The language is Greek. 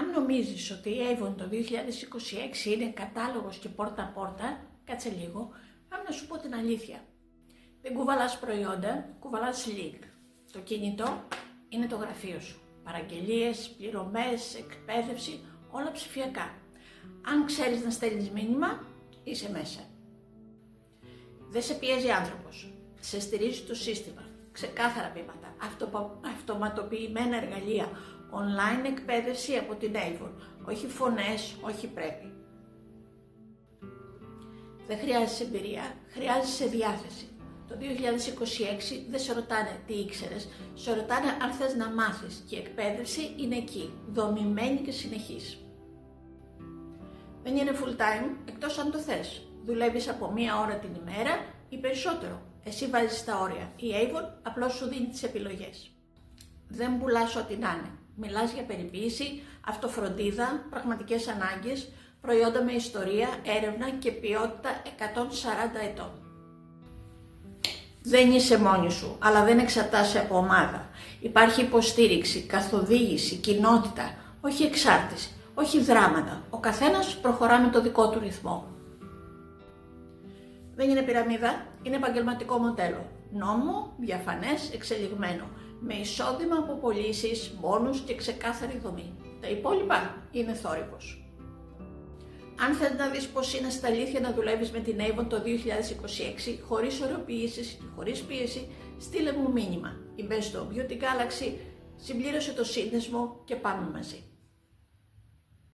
Αν νομίζεις ότι η Avon το 2026 είναι κατάλογος και πόρτα-πόρτα, κάτσε λίγο, πάμε να σου πω την αλήθεια. Δεν κουβαλάς προϊόντα, κουβαλάς link. Το κινητό είναι το γραφείο σου. Παραγγελίες, πληρωμές, εκπαίδευση, όλα ψηφιακά. Αν ξέρεις να στέλνεις μήνυμα, είσαι μέσα. Δεν σε πιέζει άνθρωπος. Σε στηρίζει το σύστημα. Ξεκάθαρα βήματα. Αυτοματοποιημένα εργαλεία. Online εκπαίδευση από την Avon. Όχι φωνές, όχι πρέπει. Δεν χρειάζεσαι εμπειρία, χρειάζεσαι διάθεση. Το 2026 δεν σε ρωτάνε τι ήξερες, σε ρωτάνε αν θες να μάθεις και η εκπαίδευση είναι εκεί, δομημένη και συνεχής. Δεν είναι full time, εκτός αν το θες. Δουλεύεις από 1 ώρα την ημέρα ή περισσότερο. Εσύ βάζεις τα όρια. Η Avon απλώς σου δίνει τις επιλογές. Δεν πουλάς ό,τι να είναι. Μιλάς για περιποίηση, αυτοφροντίδα, πραγματικές ανάγκες, προϊόντα με ιστορία, έρευνα και ποιότητα 140 ετών. Δεν είσαι μόνη σου, αλλά δεν εξαρτάσαι από ομάδα. Υπάρχει υποστήριξη, καθοδήγηση, κοινότητα, όχι εξάρτηση, όχι δράματα. Ο καθένας προχωρά με το δικό του ρυθμό. Δεν είναι πυραμίδα, είναι επαγγελματικό μοντέλο. Νόμο, διαφανές, εξελιγμένο. Με εισόδημα από πωλήσεις, μπόνους και ξεκάθαρη δομή. Τα υπόλοιπα είναι θόρυβος. Αν θες να δεις πώς είναι στα αλήθεια να δουλεύεις με την Avon το 2026, χωρίς ωρεοποιήσεις και χωρίς πίεση, στείλε μου μήνυμα ή μπες στο Beauty Galaxy, συμπλήρωσε το σύνδεσμο και πάμε μαζί.